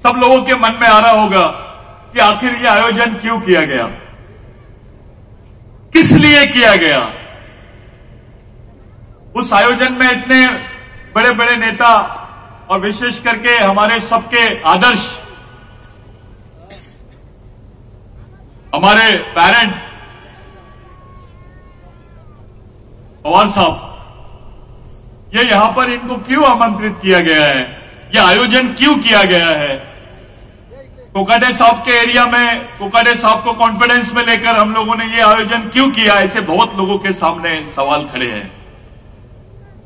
सब लोगों के मन में आ रहा होगा कि आखिर ये आयोजन क्यों किया गया, किस लिए किया गया। उस आयोजन में इतने बड़े बड़े नेता और विशेष करके हमारे सबके आदर्श, हमारे पेरेंट पवार साहब, ये यहां पर इनको क्यों आमंत्रित किया गया है, ये आयोजन क्यों किया गया है। कोकाटे साहब के एरिया में कोकाटे साहब को कॉन्फिडेंस में लेकर हम लोगों ने ये आयोजन क्यों किया, ऐसे बहुत लोगों के सामने सवाल खड़े हैं।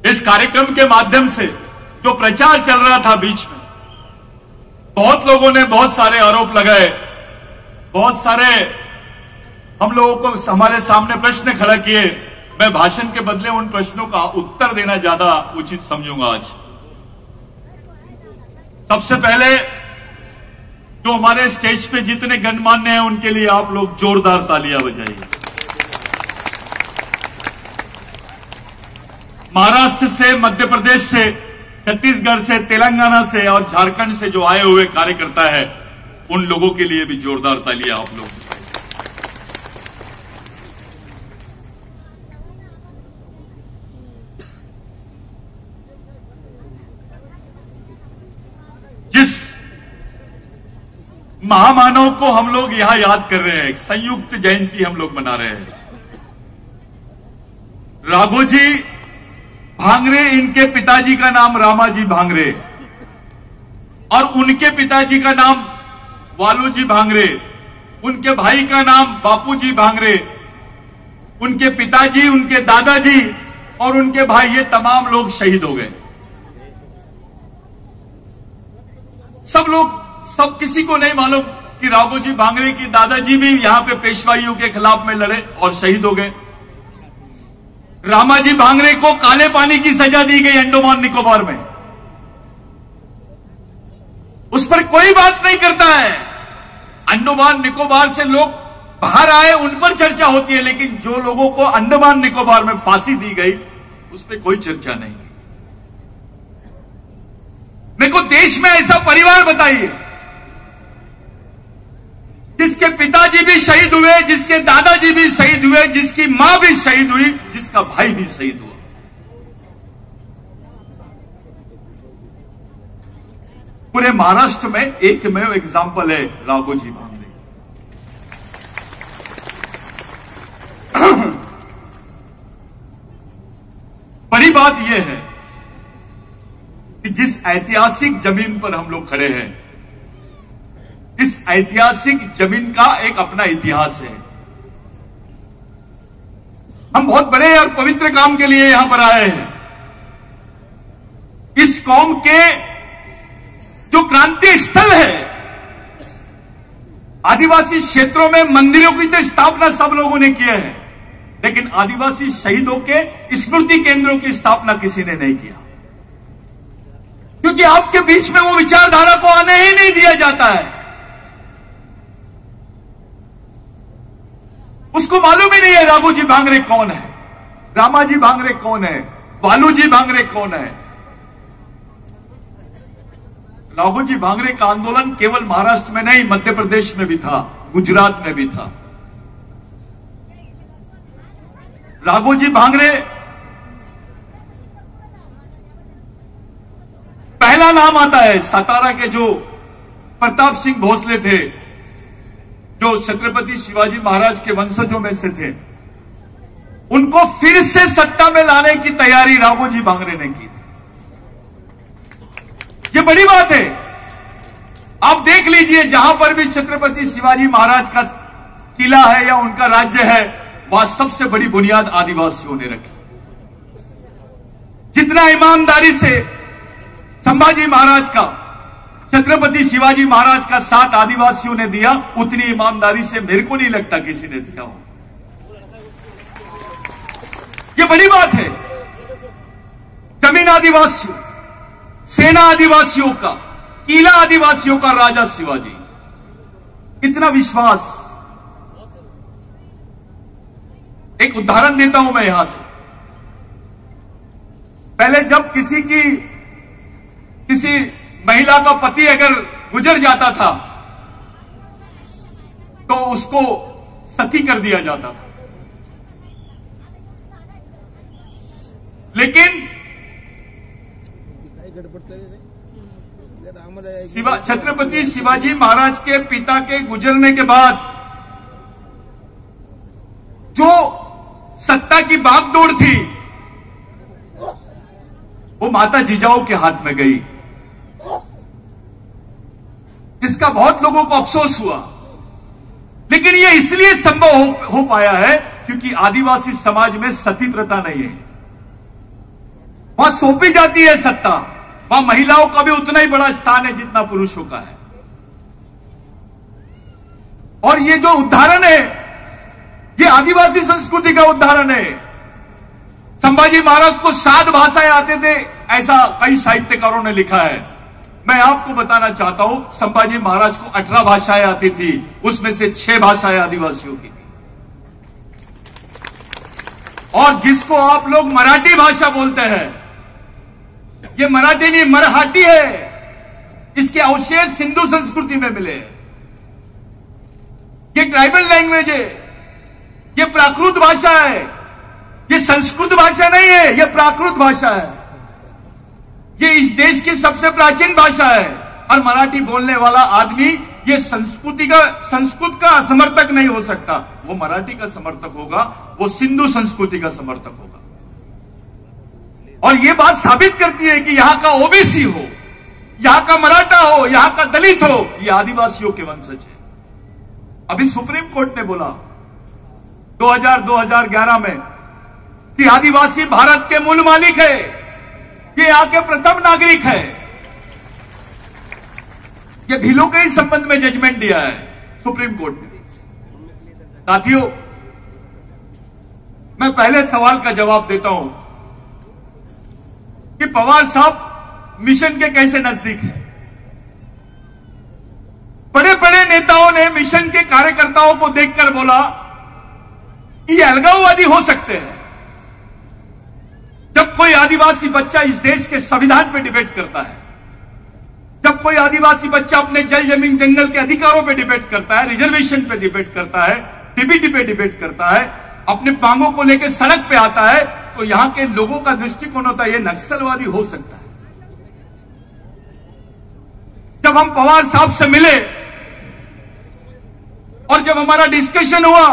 इस कार्यक्रम के माध्यम से जो प्रचार चल रहा था बीच में, बहुत लोगों ने बहुत सारे आरोप लगाए, बहुत सारे हम लोगों को हमारे सामने प्रश्न खड़ा किए। मैं भाषण के बदले उन प्रश्नों का उत्तर देना ज्यादा उचित समझूंगा आज। सबसे पहले जो हमारे स्टेज पे जितने गणमान्य हैं उनके लिए आप लोग जोरदार तालियां बजाइए। महाराष्ट्र से, मध्य प्रदेश से, छत्तीसगढ़ से, तेलंगाना से और झारखंड से जो आए हुए कार्यकर्ता है, उन लोगों के लिए भी जोरदार तालियां आप लोग। जिस महामानव को हम लोग यहां याद कर रहे हैं, संयुक्त जयंती हम लोग मना रहे हैं, राघोजी भांगरे, इनके पिताजी का नाम रामाजी भांगरे और उनके पिताजी का नाम वालूजी भांगरे, उनके भाई का नाम बापूजी भांगरे, उनके पिताजी, उनके दादाजी और उनके भाई, ये तमाम लोग शहीद हो गए। सब किसी को नहीं मालूम कि राघोजी भांगरे की दादाजी भी यहां पे पेशवाइयों के खिलाफ में लड़े और शहीद हो गए। रामाजी भांगरे को काले पानी की सजा दी गई अंडमान निकोबार में, उस पर कोई बात नहीं करता है। अंडमान निकोबार से लोग बाहर आए, उन पर चर्चा होती है, लेकिन जो लोगों को अंडमान निकोबार में फांसी दी गई उस पर कोई चर्चा नहीं। मेरे को देश में ऐसा परिवार बताइए जिसके पिताजी भी शहीद हुए, जिसके दादाजी भी शहीद हुए, जिसकी मां भी शहीद हुई, जिसका भाई भी शहीद हुआ। पूरे महाराष्ट्र में एकमेव एग्जाम्पल है राघोजी भांगरे। बड़ी बात यह है कि जिस ऐतिहासिक जमीन पर हम लोग खड़े हैं, इस ऐतिहासिक जमीन का एक अपना इतिहास है। हम बहुत बड़े और पवित्र काम के लिए यहां पर आए हैं। इस कौम के जो क्रांति स्थल है, आदिवासी क्षेत्रों में मंदिरों की तो स्थापना सब लोगों ने किया है, लेकिन आदिवासी शहीदों के स्मृति केंद्रों की स्थापना किसी ने नहीं किया, क्योंकि आपके बीच में वो विचारधारा को आने ही नहीं दिया जाता है। उसको मालूम ही नहीं है राघोजी भांगरे कौन है, रामाजी भांगरे कौन है, वालूजी भांगरे कौन है। राघोजी भांगरे का आंदोलन केवल महाराष्ट्र में नहीं, मध्य प्रदेश में भी था, गुजरात में भी था। राघोजी भांगरे पहला नाम आता है सातारा के जो प्रताप सिंह भोसले थे, जो छत्रपति शिवाजी महाराज के वंशजों में से थे, उनको फिर से सत्ता में लाने की तैयारी राघोजी भांगरे ने की थी। ये बड़ी बात है। आप देख लीजिए, जहां पर भी छत्रपति शिवाजी महाराज का किला है या उनका राज्य है, वहां सबसे बड़ी बुनियाद आदिवासियों ने रखी। जितना ईमानदारी से संभाजी महाराज का, छत्रपति शिवाजी महाराज का साथ आदिवासियों ने दिया, उतनी ईमानदारी से मेरे को नहीं लगता किसी ने दिया हो। यह बड़ी बात है। जमीन आदिवासियों, सेना आदिवासियों का, किला आदिवासियों का, राजा शिवाजी, इतना विश्वास। एक उदाहरण देता हूं मैं यहां से। पहले जब किसी महिला का पति अगर गुजर जाता था तो उसको सती कर दिया जाता था। लेकिन छत्रपति शिवाजी महाराज के पिता के गुजरने के बाद जो सत्ता की बागडोर थी वो माता जिजाऊ के हाथ में गई। इसका बहुत लोगों को अफसोस हुआ, लेकिन ये इसलिए संभव हो पाया है क्योंकि आदिवासी समाज में सती प्रथा नहीं है। वहां सौंपी जाती है सत्ता, वहां महिलाओं का भी उतना ही बड़ा स्थान है जितना पुरुषों का है। और ये जो उदाहरण है ये आदिवासी संस्कृति का उदाहरण है। संभाजी महाराज को 7 भाषाएं आते थे, ऐसा कई साहित्यकारों ने लिखा है। मैं आपको बताना चाहता हूं संभाजी महाराज को 18 भाषाएं आती थी, उसमें से 6 भाषाएं आदिवासियों की थी। और जिसको आप लोग मराठी भाषा बोलते हैं, ये मराठी नहीं मरहाटी है। इसके अवशेष सिंधु संस्कृति में मिले। ये ट्राइबल लैंग्वेज है, ये प्राकृत भाषा है, ये संस्कृत भाषा नहीं है, ये प्राकृत भाषा है। ये इस देश की सबसे प्राचीन भाषा है। और मराठी बोलने वाला आदमी ये संस्कृत का समर्थक नहीं हो सकता। वो मराठी का समर्थक होगा, वो सिंधु संस्कृति का समर्थक होगा। और ये बात साबित करती है कि यहां का ओबीसी हो, यहां का मराठा हो, यहां का दलित हो, ये आदिवासियों के वंशज है। अभी सुप्रीम कोर्ट ने बोला 2011 में कि आदिवासी भारत के मूल मालिक है, ये यहां के प्रथम नागरिक है। ये भीलों के ही संबंध में जजमेंट दिया है सुप्रीम कोर्ट ने। साथियों, मैं पहले सवाल का जवाब देता हूं कि पवार साहब मिशन के कैसे नजदीक है। बड़े बड़े नेताओं ने मिशन के कार्यकर्ताओं को देखकर बोला कि ये अलगाववादी हो सकते हैं। जब कोई आदिवासी बच्चा इस देश के संविधान पे डिबेट करता है, जब कोई आदिवासी बच्चा अपने जल जमीन जंगल के अधिकारों पे डिबेट करता है, रिजर्वेशन पे डिबेट करता है, डीबीटी पे डिबेट करता है, अपने मांगों को लेकर सड़क पे आता है, तो यहां के लोगों का दृष्टिकोण होता है ये नक्सलवादी हो सकता है। जब हम पवार साहब से मिले और जब हमारा डिस्कशन हुआ,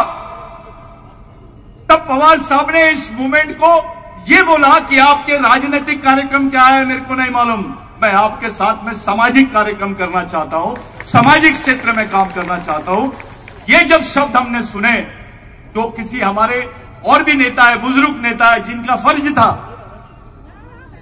तब पवार साहब ने इस मूवमेंट को ये बोला कि आपके राजनीतिक कार्यक्रम क्या है मेरे को नहीं मालूम, मैं आपके साथ में सामाजिक कार्यक्रम करना चाहता हूं, सामाजिक क्षेत्र में काम करना चाहता हूं। ये जब शब्द हमने सुने तो किसी हमारे और भी नेता है, बुजुर्ग नेता है, जिनका फर्ज था,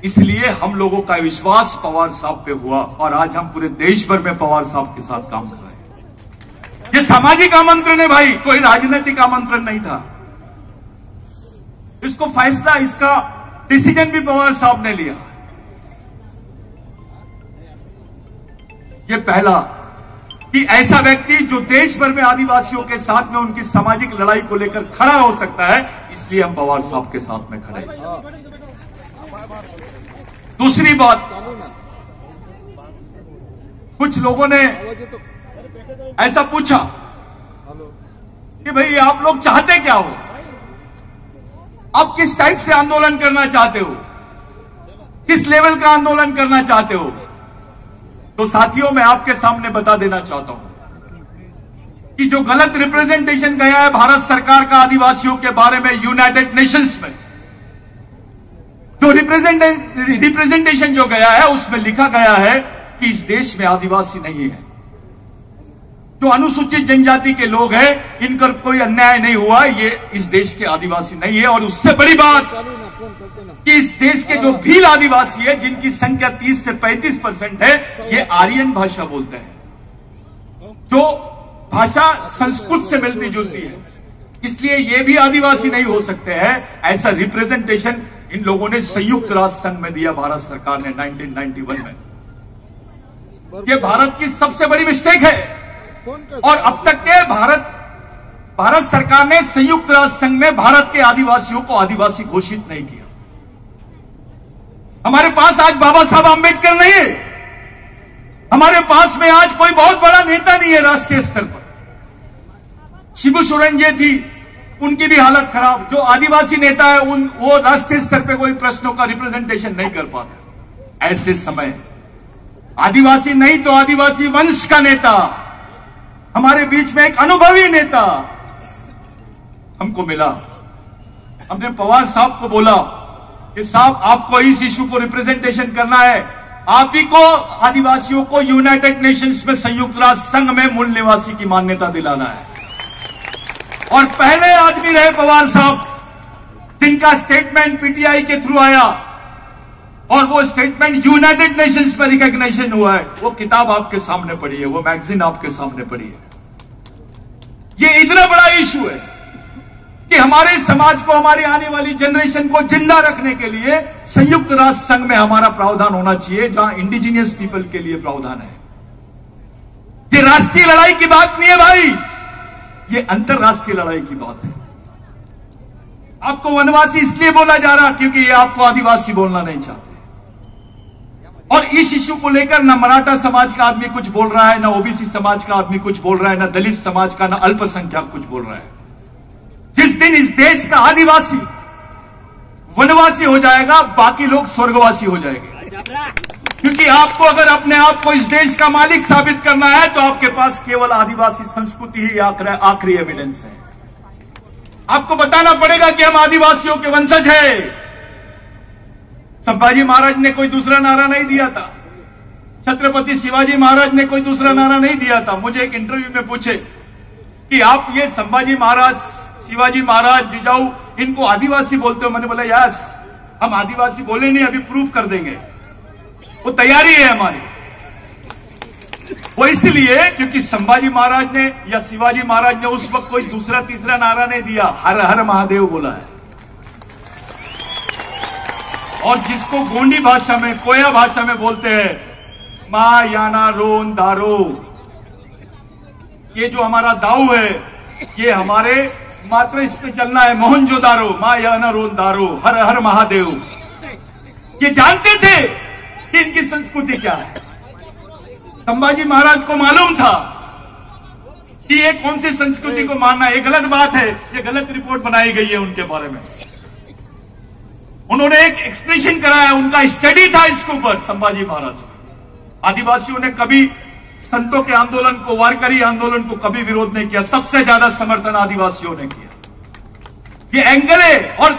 इसलिए हम लोगों का विश्वास पवार साहब पे हुआ और आज हम पूरे देश भर में पवार साहब के साथ काम कर रहे हैं। ये सामाजिक आमंत्रण है भाई, कोई राजनीतिक आमंत्रण नहीं था। इसको फैसला, इसका डिसीजन भी पवार साहब ने लिया। ये पहला कि ऐसा व्यक्ति जो देश भर में आदिवासियों के साथ में उनकी सामाजिक लड़ाई को लेकर खड़ा हो सकता है, इसलिए हम पवार साहब के साथ में खड़े हैं। दूसरी बात, कुछ लोगों ने ऐसा पूछा कि भाई आप लोग चाहते क्या हो, आप किस टाइप से आंदोलन करना चाहते हो, किस लेवल का आंदोलन करना चाहते हो। तो साथियों, मैं आपके सामने बता देना चाहता हूं कि जो गलत रिप्रेजेंटेशन गया है भारत सरकार का आदिवासियों के बारे में यूनाइटेड नेशंस में, जो रिप्रेजेंटेशन जो गया है उसमें लिखा गया है कि इस देश में आदिवासी नहीं है, जो अनुसूचित जनजाति के लोग हैं इनका कोई अन्याय नहीं हुआ, ये इस देश के आदिवासी नहीं है। और उससे बड़ी बात कि इस देश के जो भील आदिवासी है, जिनकी संख्या 30 से 35% है, ये आर्यन भाषा बोलते हैं, जो भाषा संस्कृत से मिलती जुलती है, इसलिए ये भी आदिवासी नहीं हो सकते हैं। ऐसा रिप्रेजेंटेशन इन लोगों ने संयुक्त राष्ट्र संघ में दिया भारत सरकार ने 1991 में। ये भारत की सबसे बड़ी मिस्टेक है। और अब तक के भारत सरकार ने संयुक्त राष्ट्र संघ में भारत के आदिवासियों को आदिवासी घोषित नहीं किया। हमारे पास आज बाबा साहब आंबेडकर नहीं है, हमारे पास में आज कोई बहुत बड़ा नेता नहीं है राष्ट्रीय स्तर पर। शिबू सोरेन जी थी, उनकी भी हालत खराब। जो आदिवासी नेता है वो राष्ट्रीय स्तर पे कोई प्रश्नों का रिप्रेजेंटेशन नहीं कर पाते। ऐसे समय आदिवासी नहीं तो आदिवासी वंश का नेता, हमारे बीच में एक अनुभवी नेता हमको मिला। हमने पवार साहब को बोला कि साहब आपको इस इशू को रिप्रेजेंटेशन करना है, आप ही को आदिवासियों को यूनाइटेड नेशंस में संयुक्त राष्ट्र संघ में मूल निवासी की मान्यता दिलाना है। और पहले आदमी रहे पवार साहब जिनका स्टेटमेंट पीटीआई के थ्रू आया और वो स्टेटमेंट यूनाइटेड नेशंस में रिकॉग्निशन हुआ है। वो किताब आपके सामने पड़ी है, वो मैगजीन आपके सामने पड़ी है। ये इतना बड़ा इशू है कि हमारे समाज को, हमारी आने वाली जनरेशन को जिंदा रखने के लिए संयुक्त राष्ट्र संघ में हमारा प्रावधान होना चाहिए, जहां इंडिजिनियस पीपल के लिए प्रावधान है। ये राष्ट्रीय लड़ाई की बात नहीं है भाई, ये अंतरराष्ट्रीय लड़ाई की बात है। आपको वनवासी इसलिए बोला जा रहा क्योंकि ये आपको आदिवासी बोलना नहीं चाहते। और इस इश्यू को लेकर ना मराठा समाज का आदमी कुछ बोल रहा है, ना ओबीसी समाज का आदमी कुछ बोल रहा है, ना दलित समाज का, ना अल्पसंख्यक कुछ बोल रहा है। जिस दिन इस देश का आदिवासी वनवासी हो जाएगा, बाकी लोग स्वर्गवासी हो जाएंगे। क्योंकि आपको अगर अपने आप को इस देश का मालिक साबित करना है तो आपके पास केवल आदिवासी संस्कृति ही आखिरी एविडेंस है। आपको बताना पड़ेगा कि हम आदिवासियों के वंशज हैं। संभाजी महाराज ने कोई दूसरा नारा नहीं दिया था, छत्रपति शिवाजी महाराज ने कोई दूसरा नारा नहीं दिया था। मुझे एक इंटरव्यू में पूछे कि आप ये संभाजी महाराज, शिवाजी महाराज, जिजाऊ, इनको आदिवासी बोलते हो? मैंने बोला यस, हम आदिवासी बोले नहीं, अभी प्रूफ कर देंगे, वो तैयारी है हमारी। वो इसलिए क्योंकि संभाजी महाराज ने या शिवाजी महाराज ने उस वक्त कोई दूसरा तीसरा नारा नहीं दिया, हर हर महादेव बोला है। और जिसको गोंडी भाषा में, कोया भाषा में बोलते हैं मां याना रोन दारो, ये जो हमारा दाऊ है, ये हमारे मात्र इस पे चलना है, मोहनजोदारो, मां याना रोन दारो, हर हर महादेव। ये जानते थे कि इनकी संस्कृति क्या है। संभाजी महाराज को मालूम था कि ये कौन सी संस्कृति को मानना है। ये गलत बात है, ये गलत रिपोर्ट बनाई गई है उनके बारे में। उन्होंने एक एक्सप्रेशन कराया, उनका स्टडी था इसके ऊपर। संभाजी महाराज, आदिवासियों ने कभी संतों के आंदोलन को, वारकरी आंदोलन को कभी विरोध नहीं किया, सबसे ज्यादा समर्थन आदिवासियों ने किया। ये एंगल है। और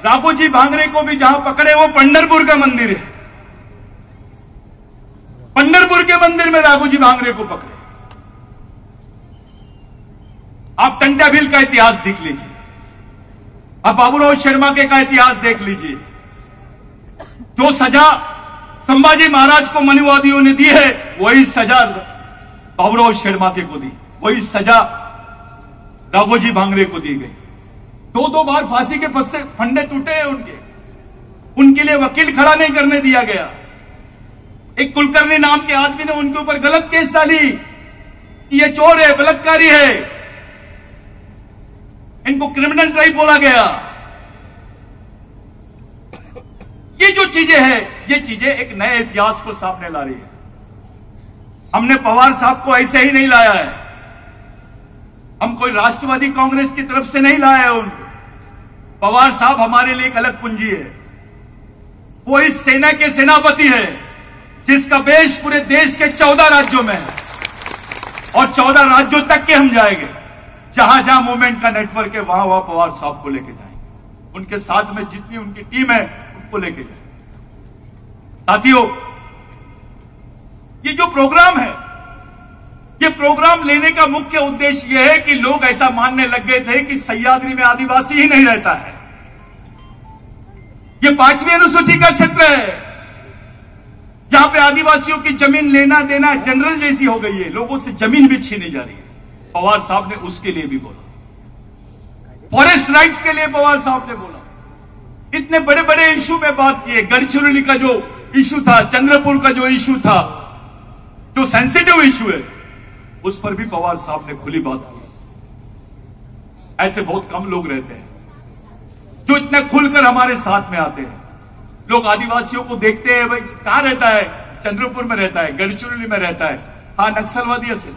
राघोजी भांगरे को भी जहां पकड़े वो पंढरपुर का मंदिर है, पंढरपुर के मंदिर में राघोजी भांगरे को पकड़े। आप टंटा भील का इतिहास देख लीजिए, आप बाबूराव शर्मा के का इतिहास देख लीजिए। जो सजा संभाजी महाराज को मनुवादियों ने दी है, वही सजा बाबूराव शर्मा के को दी, वही सजा राघोजी भांगरे को दी गई। दो बार फांसी के फंदे टूटे हैं उनके लिए वकील खड़ा नहीं करने दिया गया। एक कुलकर्णी नाम के आदमी ने उनके ऊपर गलत केस डाली कि ये चोर है, बलात्कारी है, इनको क्रिमिनल ट्राइब बोला गया। ये जो चीजें हैं, ये चीजें एक नए इतिहास को सामने ला रही है। हमने पवार साहब को ऐसे ही नहीं लाया है, हम कोई राष्ट्रवादी कांग्रेस की तरफ से नहीं लाया है उनको। पवार साहब हमारे लिए एक अलग पूंजी है। वो इस सेना के सेनापति है जिसका बेस पूरे देश के 14 राज्यों में है, और 14 राज्यों तक के हम जाएंगे। जहां जहां मूवमेंट का नेटवर्क है, वहां वहां पवार साहब को लेके जाएंगे। उनके साथ में जितनी उनकी टीम है, उनको लेके जाएंगे। साथियों, ये जो प्रोग्राम है, ये प्रोग्राम लेने का मुख्य उद्देश्य यह है कि लोग ऐसा मानने लग गए थे कि सह्याद्री में आदिवासी ही नहीं रहता है। ये 5वीं अनुसूची का क्षेत्र है, जहां पे आदिवासियों की जमीन लेना देना जनरल जैसी हो गई है, लोगों से जमीन भी छीनी जा रही है। पवार साहब ने उसके लिए भी बोला, फॉरेस्ट राइट्स के लिए पवार साहब ने बोला। इतने बड़े बड़े इशू में बात की है। गढ़चिरौली का जो इशू था, चंद्रपुर का जो इशू था, जो सेंसिटिव इशू है, उस पर भी पवार साहब ने खुली बात की। ऐसे बहुत कम लोग रहते हैं जो इतने खुलकर हमारे साथ में आते हैं। लोग आदिवासियों को देखते हैं, भाई कहां रहता है, चंद्रपुर में रहता है, गढ़चिरौली में रहता है, हा नक्सलवादी असेल